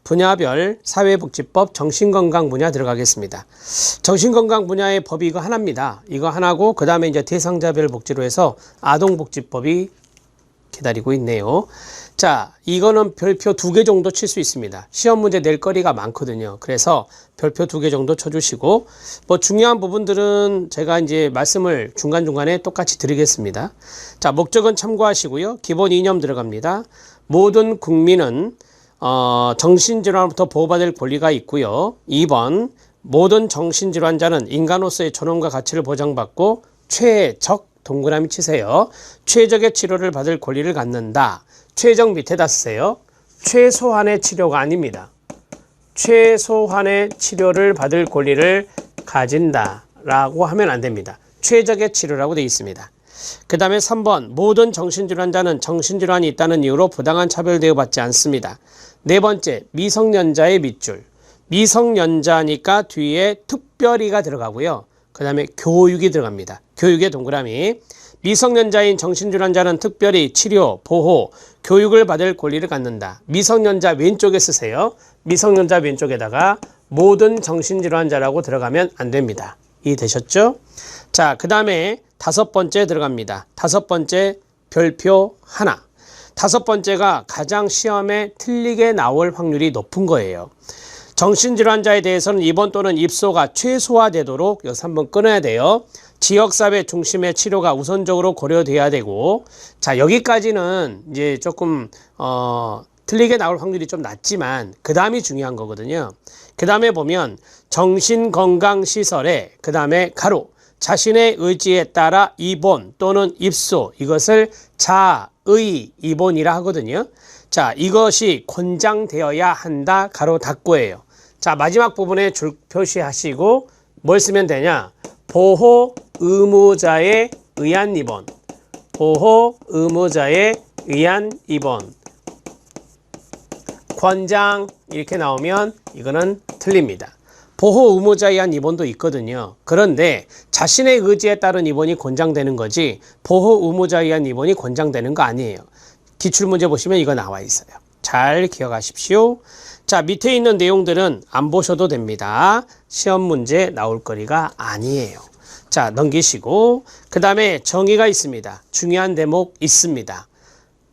분야별 사회복지법 정신건강 분야 들어가겠습니다. 정신건강 분야의 법이 이거 하나입니다. 이거 하나고 그 다음에 이제 대상자별 복지로 해서 아동복지법이 기다리고 있네요. 자, 이거는 별표 2개 정도 칠 수 있습니다. 시험 문제 낼 거리가 많거든요. 그래서 별표 2개 정도 쳐주시고, 뭐 중요한 부분들은 제가 이제 말씀을 중간중간에 똑같이 드리겠습니다. 자, 목적은 참고하시고요. 기본 이념 들어갑니다. 모든 국민은 정신질환으로부터 보호받을 권리가 있고요. 2번, 모든 정신질환자는 인간으로서의 존엄과 가치를 보장받고 최적 동그라미 치세요. 최적의 치료를 받을 권리를 갖는다. 최적 밑에다 쓰세요. 최소한의 치료가 아닙니다. 최소한의 치료를 받을 권리를 가진다 라고 하면 안 됩니다. 최적의 치료라고 되어 있습니다. 그 다음에 3번, 모든 정신질환자는 정신질환이 있다는 이유로 부당한 차별 대우받지 않습니다. 네 번째, 미성년자의 밑줄. 미성년자니까 뒤에 특별히가 들어가고요. 그 다음에 교육이 들어갑니다. 교육의 동그라미. 미성년자인 정신질환자는 특별히 치료, 보호, 교육을 받을 권리를 갖는다. 미성년자 왼쪽에 쓰세요. 미성년자 왼쪽에다가 모든 정신질환자라고 들어가면 안 됩니다. 이해되셨죠? 자, 그 다음에 5번째 들어갑니다. 5번째 별표 하나. 5번째가 가장 시험에 틀리게 나올 확률이 높은 거예요. 정신질환자에 대해서는 입원 또는 입소가 최소화되도록 여기서 한번 끊어야 돼요. 지역사회 중심의 치료가 우선적으로 고려돼야 되고, 자, 여기까지는 이제 조금 틀리게 나올 확률이 좀 낮지만 그 다음이 중요한 거거든요. 그 다음에 보면 정신건강시설에 그 다음에 가로 자신의 의지에 따라 입원 또는 입소, 이것을 자의 입원이라 하거든요. 자, 이것이 권장되어야 한다 가로 닫고예요. 자, 마지막 부분에 줄 표시하시고 뭘 쓰면 되냐? 보호 의무자에 의한 입원. 보호 의무자에 의한 입원. 권장 이렇게 나오면 이거는 틀립니다. 보호 의무자에 의한 입원도 있거든요. 그런데 자신의 의지에 따른 입원이 권장되는 거지 보호 의무자에 의한 입원이 권장되는 거 아니에요. 기출문제 보시면 이거 나와 있어요. 잘 기억하십시오. 자, 밑에 있는 내용들은 안 보셔도 됩니다. 시험 문제 나올 거리가 아니에요. 자, 넘기시고 그 다음에 정의가 있습니다. 중요한 대목 있습니다.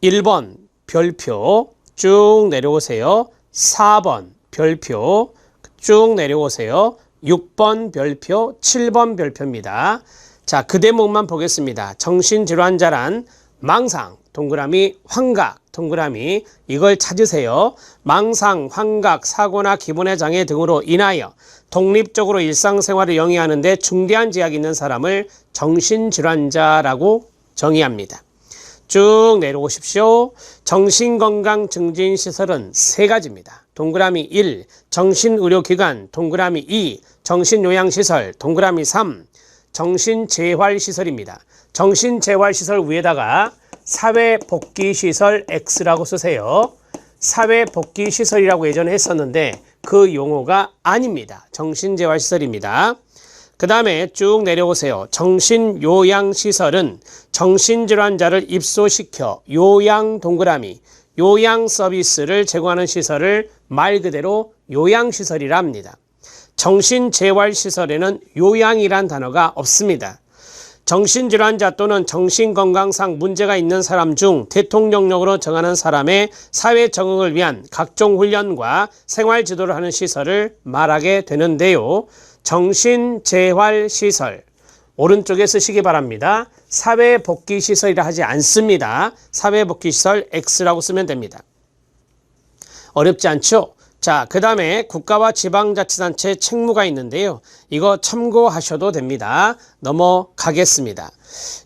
1번 별표 쭉 내려오세요. 4번 별표 쭉 내려오세요. 6번 별표, 7번 별표입니다. 자, 그 대목만 보겠습니다. 정신질환자란 망상, 동그라미, 환각, 동그라미, 이걸 찾으세요. 망상, 환각, 사고나 기분의 장애 등으로 인하여 독립적으로 일상생활을 영위하는 데 중대한 제약이 있는 사람을 정신질환자라고 정의합니다. 쭉 내려오십시오. 정신건강증진시설은 3가지입니다. 동그라미 1, 정신의료기관, 동그라미 2, 정신요양시설, 동그라미 3, 정신재활시설입니다. 정신재활시설 위에다가 사회복귀시설 X라고 쓰세요. 사회복귀시설이라고 예전에 했었는데 그 용어가 아닙니다. 정신재활시설입니다. 그 다음에 쭉 내려오세요. 정신요양시설은 정신질환자를 입소시켜 요양 동그라미, 요양 서비스를 제공하는 시설을 말 그대로 요양시설이라 합니다. 정신재활시설에는 요양이란 단어가 없습니다. 정신질환자 또는 정신건강상 문제가 있는 사람 중 대통령령으로 정하는 사람의 사회 적응을 위한 각종 훈련과 생활 지도를 하는 시설을 말하게 되는데요. 정신재활시설, 오른쪽에 쓰시기 바랍니다. 사회복귀시설이라 하지 않습니다. 사회복귀시설 X라고 쓰면 됩니다. 어렵지 않죠? 자, 그 다음에 국가와 지방자치단체 책무가 있는데요. 이거 참고하셔도 됩니다. 넘어가겠습니다.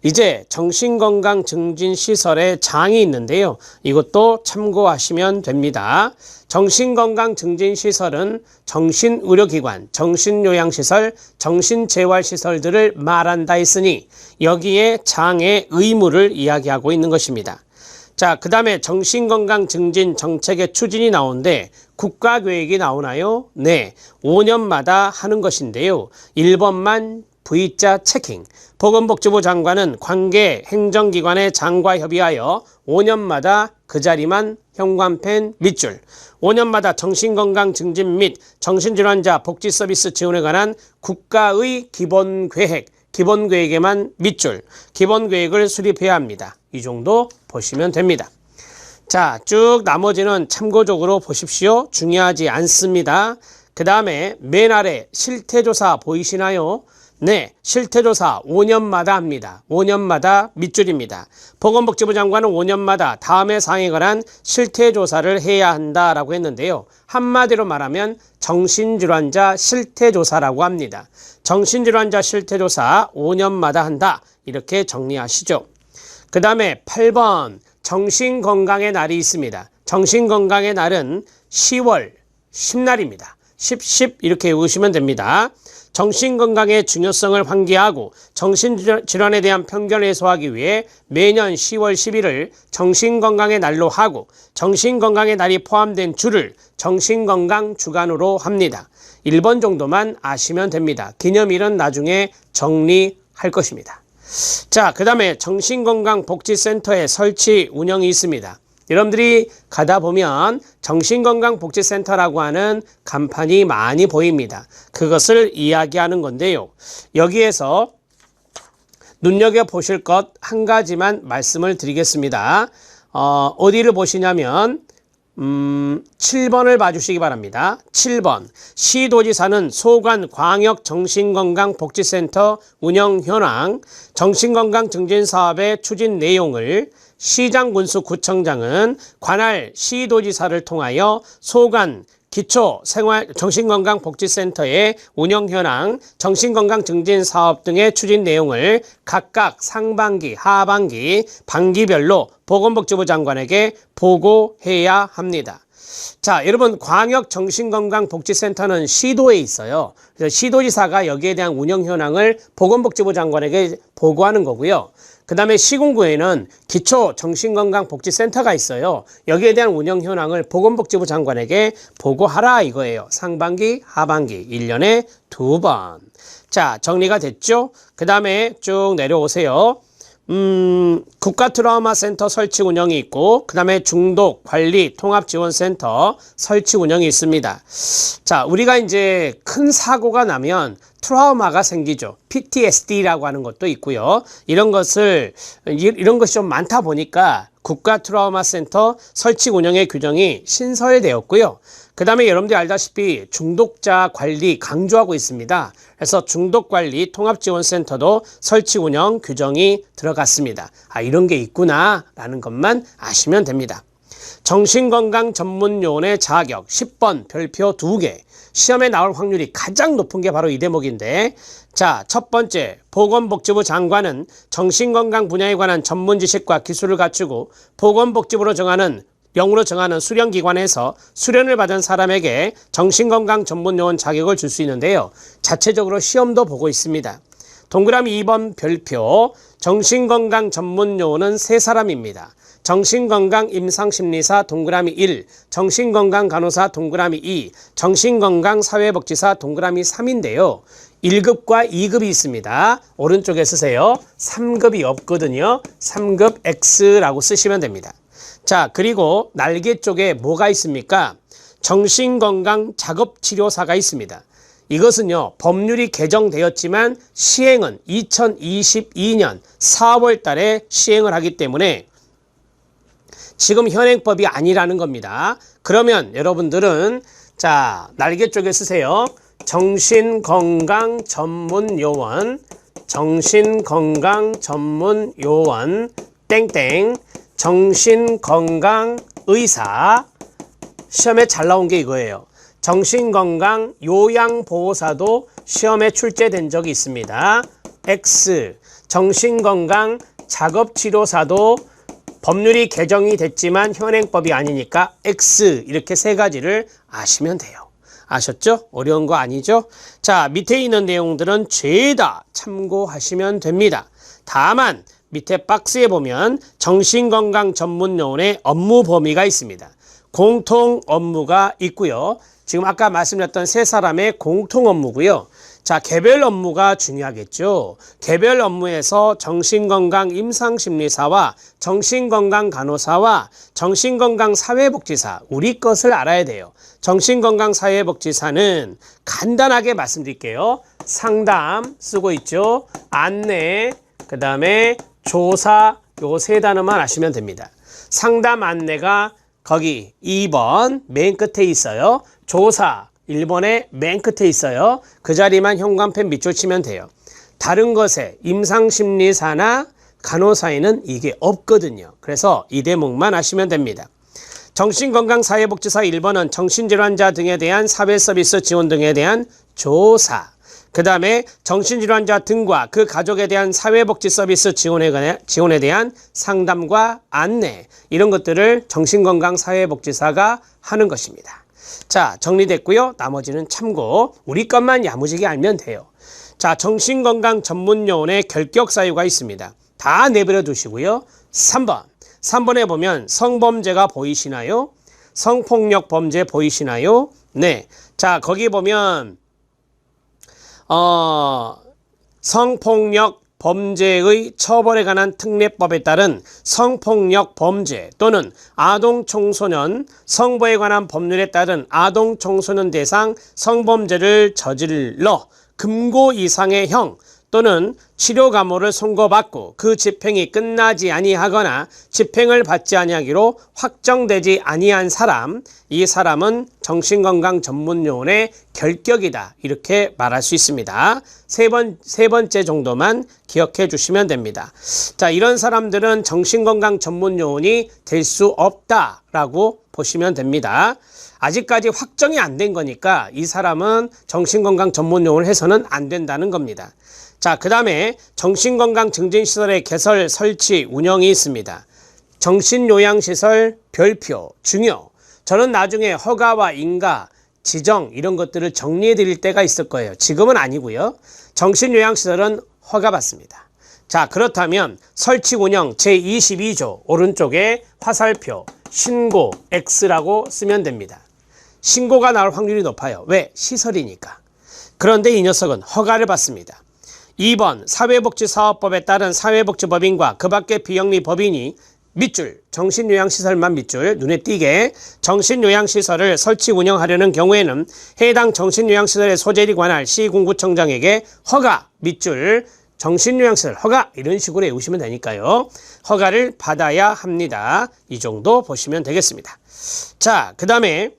이제 정신건강증진시설의 장이 있는데요. 이것도 참고하시면 됩니다. 정신건강증진시설은 정신의료기관, 정신요양시설, 정신재활시설들을 말한다 했으니 여기에 장의 의무를 이야기하고 있는 것입니다. 자, 그 다음에 정신건강증진 정책의 추진이 나오는데 국가계획이 나오나요? 네, 5년마다 하는 것인데요. 1번만 V자 체킹. 보건복지부 장관은 관계 행정기관의 장과 협의하여 5년마다 그 자리만 현관펜 밑줄, 5년마다 정신건강 증진 및 정신질환자 복지 서비스 지원에 관한 국가의 기본계획에만 밑줄, 기본계획을 수립해야 합니다. 이 정도 보시면 됩니다. 자, 쭉 나머지는 참고적으로 보십시오. 중요하지 않습니다. 그 다음에 맨 아래 실태조사 보이시나요? 네, 실태조사 5년마다 합니다. 5년마다 밑줄입니다. 보건복지부 장관은 5년마다 다음의 사항에 관한 실태조사를 해야 한다라고 했는데요. 한마디로 말하면 정신질환자 실태조사라고 합니다. 정신질환자 실태조사 5년마다 한다. 이렇게 정리하시죠. 그 다음에 8번 정신건강의 날이 있습니다. 정신건강의 날은 10월 10날입니다. 10 이렇게 외우시면 됩니다. 정신건강의 중요성을 환기하고 정신질환에 대한 편견을 해소하기 위해 매년 10월 10일을 정신건강의 날로 하고 정신건강의 날이 포함된 주를 정신건강 주간으로 합니다. 1번 정도만 아시면 됩니다. 기념일은 나중에 정리할 것입니다. 자, 그 다음에 정신건강복지센터의 설치 운영이 있습니다. 여러분들이 가다 보면 정신건강복지센터라고 하는 간판이 많이 보입니다. 그것을 이야기하는 건데요. 여기에서 눈여겨보실 것 한 가지만 말씀을 드리겠습니다. 어디를 보시냐면 7번을 봐주시기 바랍니다. 7번 시도지사는 소관 광역정신건강복지센터 운영 현황, 정신건강 증진 사업의 추진 내용을 시장군수구청장은 관할 시도지사를 통하여 소관 기초정신건강복지센터의 운영 현황, 정신건강 증진 사업 등의 추진 내용을 각각 상반기, 하반기, 반기별로 보건복지부 장관에게 보고해야 합니다. 자, 여러분 광역정신건강복지센터는 시도에 있어요. 그래서 시도지사가 여기에 대한 운영 현황을 보건복지부 장관에게 보고하는 거고요. 그 다음에 시군구에는 기초정신건강복지센터가 있어요. 여기에 대한 운영 현황을 보건복지부 장관에게 보고하라 이거예요. 상반기, 하반기 1년에 2번. 자, 정리가 됐죠? 그 다음에 쭉 내려오세요. 국가트라우마센터 설치 운영이 있고 그 다음에 중독관리통합지원센터 설치 운영이 있습니다. 자, 우리가 이제 큰 사고가 나면 트라우마가 생기죠. PTSD라고 하는 것도 있고요. 이런 것이 좀 많다 보니까 국가트라우마센터 설치 운영의 규정이 신설되었고요. 그 다음에 여러분들이 알다시피 중독자 관리 강조하고 있습니다. 그래서 중독관리 통합지원센터도 설치 운영 규정이 들어갔습니다. 아, 이런 게 있구나 라는 것만 아시면 됩니다. 정신건강 전문요원의 자격 10번 별표 2개. 시험에 나올 확률이 가장 높은 게 바로 이 대목인데, 자, 첫 번째, 보건복지부 장관은 정신건강 분야에 관한 전문 지식과 기술을 갖추고 보건복지부로 정하는 명으로 정하는 수련기관에서 수련을 받은 사람에게 정신건강 전문요원 자격을 줄 수 있는데요. 자체적으로 시험도 보고 있습니다. 동그라미 2번 별표, 정신건강 전문요원은 3사람입니다. 정신건강 임상심리사 동그라미 1, 정신건강 간호사 동그라미 2, 정신건강 사회복지사 동그라미 3인데요. 1급과 2급이 있습니다. 오른쪽에 쓰세요. 3급이 없거든요. 3급 X라고 쓰시면 됩니다. 자, 그리고 날개 쪽에 뭐가 있습니까? 정신건강 작업치료사가 있습니다. 이것은요, 법률이 개정되었지만 시행은 2022년 4월 달에 시행을 하기 때문에 지금 현행법이 아니라는 겁니다. 그러면 여러분들은 자, 날개 쪽에 쓰세요. 정신건강 전문요원, 정신건강 전문요원, 땡땡, 정신건강 의사. 시험에 잘 나온 게 이거예요. 정신건강 요양보호사도 시험에 출제된 적이 있습니다. X. 정신건강 작업치료사도 법률이 개정이 됐지만 현행법이 아니니까 X. 이렇게 3가지를 아시면 돼요. 아셨죠? 어려운 거 아니죠? 자, 밑에 있는 내용들은 죄다 참고하시면 됩니다. 다만 밑에 박스에 보면 정신건강 전문요원의 업무 범위가 있습니다. 공통 업무가 있고요. 지금 아까 말씀드렸던 3사람의 공통 업무고요. 자, 개별 업무가 중요하겠죠. 개별 업무에서 정신건강 임상심리사와 정신건강 간호사와 정신건강 사회복지사, 우리 것을 알아야 돼요. 정신건강 사회복지사는 간단하게 말씀드릴게요. 상담 쓰고 있죠. 안내, 그 다음에 조사, 요 세 단어만 아시면 됩니다. 상담 안내가 거기 2번 맨 끝에 있어요. 조사 1번에 맨 끝에 있어요. 그 자리만 현관펜 밑줄 치면 돼요. 다른 것에 임상심리사나 간호사에는 이게 없거든요. 그래서 이 대목만 아시면 됩니다. 정신건강사회복지사 1번은 정신질환자 등에 대한 사회서비스 지원 등에 대한 조사, 그 다음에 정신질환자 등과 그 가족에 대한 사회복지 서비스 지원에 대한 상담과 안내, 이런 것들을 정신건강사회복지사가 하는 것입니다. 자, 정리됐고요. 나머지는 참고 우리 것만 야무지게 알면 돼요. 자, 정신건강 전문요원의 결격 사유가 있습니다. 다 내버려 두시고요. 3번에 보면 성범죄가 보이시나요? 성폭력 범죄 보이시나요? 네. 자, 거기 보면 성폭력 범죄의 처벌에 관한 특례법에 따른 성폭력 범죄 또는 아동청소년 성보에 관한 법률에 따른 아동청소년 대상 성범죄를 저질러 금고 이상의 형 또는 치료감호를 선고받고 그 집행이 끝나지 아니하거나 집행을 받지 아니하기로 확정되지 아니한 사람, 이 사람은 정신건강 전문요원의 결격이다, 이렇게 말할 수 있습니다. 세 번째 정도만 기억해 주시면 됩니다. 자, 이런 사람들은 정신건강 전문요원이 될 수 없다라고 보시면 됩니다. 아직까지 확정이 안 된 거니까 이 사람은 정신건강 전문요원을 해서는 안 된다는 겁니다. 자, 그 다음에 정신건강증진시설의 개설, 설치, 운영이 있습니다. 정신요양시설 별표, 중요. 저는 나중에 허가와 인가, 지정 이런 것들을 정리해 드릴 때가 있을 거예요. 지금은 아니고요. 정신요양시설은 허가받습니다. 자, 그렇다면 설치 운영 제22조 오른쪽에 화살표, 신고, X라고 쓰면 됩니다. 신고가 나올 확률이 높아요. 왜? 시설이니까. 그런데 이 녀석은 허가를 받습니다. 2번 사회복지사업법에 따른 사회복지법인과 그 밖의 비영리 법인이 밑줄, 정신요양시설만 밑줄, 눈에 띄게 정신요양시설을 설치 운영하려는 경우에는 해당 정신요양시설의 소재에 관할 시군구청장에게 허가, 밑줄, 정신요양시설 허가, 이런 식으로 외우시면 되니까요. 허가를 받아야 합니다. 이 정도 보시면 되겠습니다. 자, 그 다음에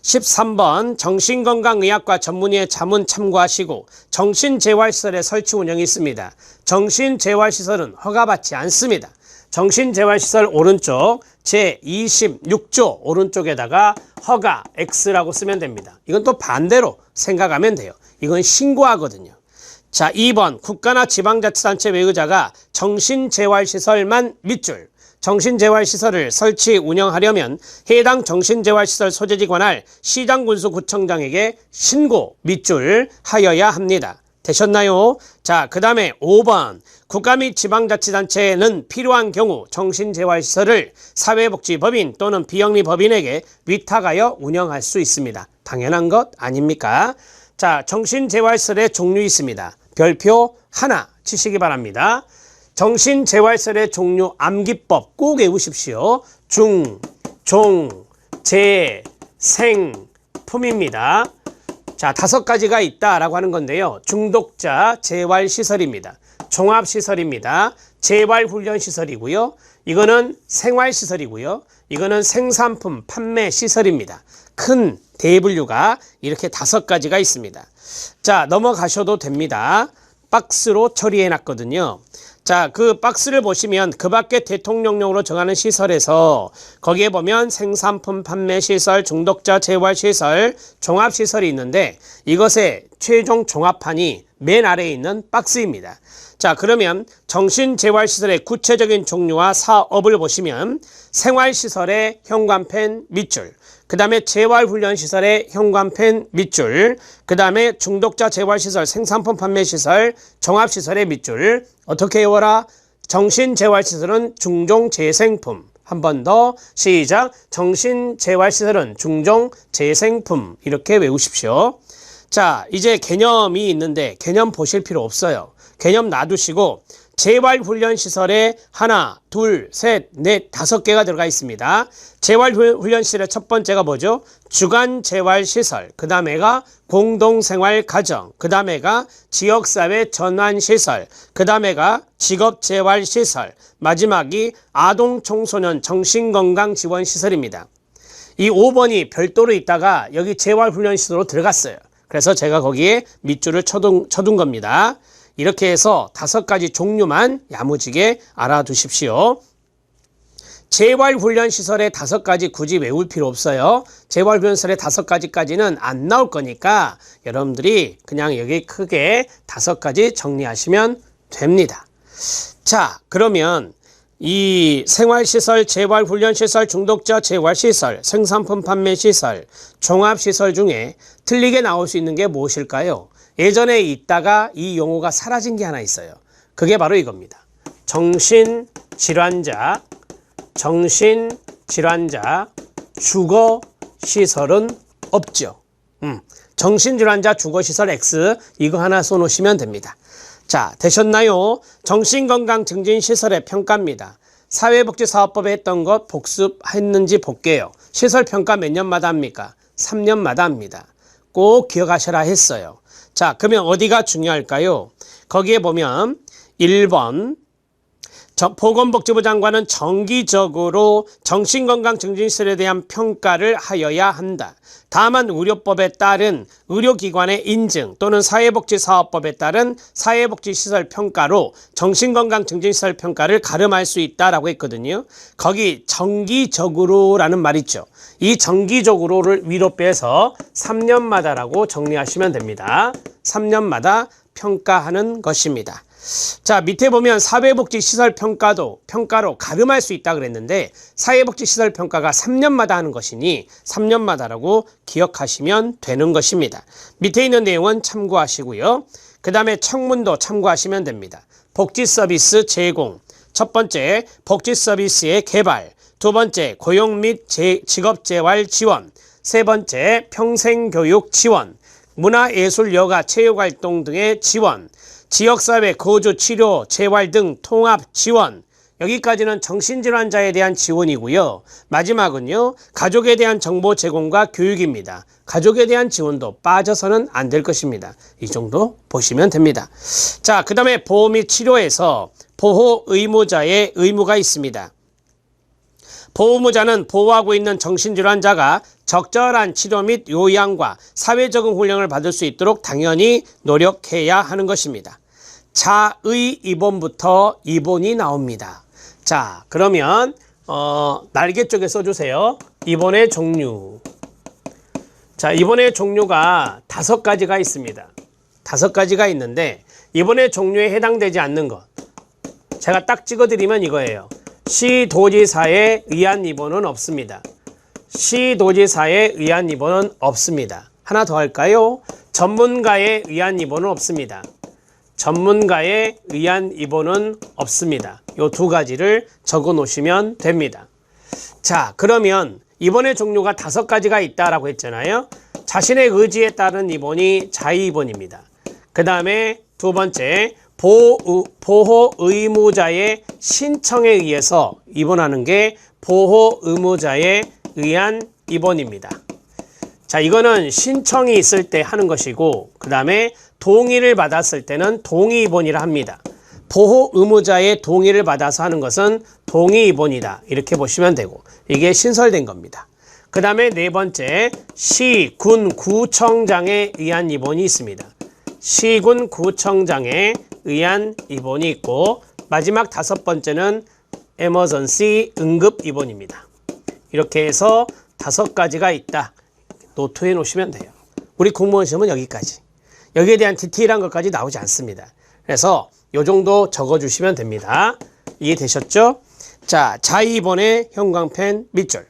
13번 정신건강의학과 전문의의 자문 참고하시고 정신재활시설의 설치 운영이 있습니다. 정신재활시설은 허가받지 않습니다. 정신재활시설 오른쪽 제26조 오른쪽에다가 허가 X라고 쓰면 됩니다. 이건 또 반대로 생각하면 돼요. 이건 신고하거든요. 자, 2번 국가나 지방자치단체 외의자가 정신재활시설만 밑줄, 정신재활시설을 설치 운영하려면 해당 정신재활시설 소재지 관할 시장군수구청장에게 신고 밑줄 하여야 합니다. 되셨나요? 자, 그 다음에 5번 국가 및 지방자치단체는 필요한 경우 정신재활시설을 사회복지법인 또는 비영리법인에게 위탁하여 운영할 수 있습니다. 당연한 것 아닙니까? 자, 정신재활시설의 종류 있습니다. 별표 하나 치시기 바랍니다. 정신재활시설의 종류 암기법 꼭 외우십시오. 중, 종, 재, 생, 품입니다. 자, 5가지가 있다라고 하는 건데요. 중독자 재활시설입니다. 종합시설입니다. 재활훈련시설이고요. 이거는 생활시설이고요. 이거는 생산품 판매시설입니다. 큰 대분류가 이렇게 5가지가 있습니다. 자, 넘어가셔도 됩니다. 박스로 처리해 놨거든요. 자, 그 박스를 보시면 그 밖에 대통령령으로 정하는 시설에서 거기에 보면 생산품 판매시설, 중독자 재활시설, 종합시설이 있는데 이것의 최종 종합판이 맨 아래에 있는 박스입니다. 자, 그러면 정신재활시설의 구체적인 종류와 사업을 보시면 생활시설의 현관펜 밑줄, 그 다음에 재활훈련시설의 현관펜 밑줄, 그 다음에 중독자 재활시설, 생산품 판매시설, 종합시설의 밑줄. 어떻게 외워라? 정신재활시설은 중종재생품. 한 번 더 시작. 정신재활시설은 중종재생품. 이렇게 외우십시오. 자, 이제 개념이 있는데 개념 보실 필요 없어요. 개념 놔두시고 재활훈련시설에 하나, 둘, 셋, 넷, 5개가 들어가 있습니다. 재활훈련시설의 첫 번째가 뭐죠? 주간재활시설, 그 다음에가 공동생활가정, 그 다음에가 지역사회 전환시설, 그 다음에가 직업재활시설, 마지막이 아동청소년 정신건강지원시설입니다. 이 5번이 별도로 있다가 여기 재활훈련시설로 들어갔어요. 그래서 제가 거기에 밑줄을 쳐둔 겁니다. 이렇게 해서 5가지 종류만 야무지게 알아두십시오. 재활훈련시설의 5가지 굳이 외울 필요 없어요. 재활훈련시설의 5가지까지는 안 나올 거니까 여러분들이 그냥 여기 크게 5가지 정리하시면 됩니다. 자, 그러면 이 생활시설, 재활훈련시설, 중독자 재활시설, 생산품 판매시설, 종합시설 중에 틀리게 나올 수 있는 게 무엇일까요? 예전에 있다가 이 용어가 사라진 게 하나 있어요. 그게 바로 이겁니다. 정신질환자, 주거시설은 없죠. 정신질환자 주거시설 X 이거 하나 써놓으시면 됩니다. 자, 되셨나요? 정신건강증진시설의 평가입니다. 사회복지사업법에 했던 것 복습했는지 볼게요. 시설평가 몇 년마다 합니까? 3년마다 합니다. 꼭 기억하셔라 했어요. 자, 그러면 어디가 중요할까요? 거기에 보면 1번 보건복지부 장관은 정기적으로 정신건강증진시설에 대한 평가를 하여야 한다. 다만 의료법에 따른 의료기관의 인증 또는 사회복지사업법에 따른 사회복지시설 평가로 정신건강증진시설 평가를 가름할 수 있다라고 했거든요. 거기 정기적으로라는 말 있죠. 이 정기적으로를 위로 빼서 3년마다라고 정리하시면 됩니다. 3년마다 평가하는 것입니다. 자, 밑에 보면 사회복지시설 평가로 가름할 수 있다 그랬는데 사회복지시설 평가가 3년마다 하는 것이니 3년마다라고 기억하시면 되는 것입니다. 밑에 있는 내용은 참고하시고요. 그 다음에 청문도 참고하시면 됩니다. 복지서비스 제공, 첫 번째 복지서비스의 개발, 두 번째 고용 및 직업재활 지원, 세 번째 평생교육 지원, 문화예술 여가 체육활동 등의 지원, 지역사회 거주, 치료, 재활 등 통합 지원, 여기까지는 정신질환자에 대한 지원이고요. 마지막은요, 가족에 대한 정보 제공과 교육입니다. 가족에 대한 지원도 빠져서는 안 될 것입니다. 이 정도 보시면 됩니다. 자, 그 다음에 보호 및 치료에서 보호 의무자의 의무가 있습니다. 보호의무자는 보호하고 있는 정신질환자가 적절한 치료 및 요양과 사회적응 훈련을 받을 수 있도록 당연히 노력해야 하는 것입니다. 자의 입원부터 입원이 나옵니다. 자, 그러면 날개 쪽에 써주세요. 입원의 종류. 자, 입원의 종류가 5가지가 있습니다. 5가지가 있는데 입원의 종류에 해당되지 않는 것 제가 딱 찍어드리면 이거예요. 시도지사에 의한 입원은 없습니다. 시도지사에 의한 입원은 없습니다. 하나 더 할까요? 전문가에 의한 입원은 없습니다. 전문가에 의한 입원은 없습니다. 이 2가지를 적어 놓으시면 됩니다. 자, 그러면 입원의 종류가 5가지가 있다라고 했잖아요. 자신의 의지에 따른 입원이 자의 입원입니다. 그 다음에 두 번째, 보호 의무자의 신청에 의해서 입원하는 게 보호 의무자에 의한 입원입니다. 자, 이거는 신청이 있을 때 하는 것이고 그 다음에 동의를 받았을 때는 동의 입원이라 합니다. 보호 의무자의 동의를 받아서 하는 것은 동의 입원이다. 이렇게 보시면 되고 이게 신설된 겁니다. 그 다음에 네 번째, 시, 군, 구청장에 의한 입원이 있습니다. 시군, 구청장에 의한 입원이 있고 마지막 5번째는 에머전시 응급 입원입니다. 이렇게 해서 5가지가 있다. 노트에 놓으시면 돼요. 우리 공무원 시험은 여기까지. 여기에 대한 디테일한 것까지 나오지 않습니다. 그래서 요 정도 적어주시면 됩니다. 이해되셨죠? 자, 자의 입원의 형광펜 밑줄.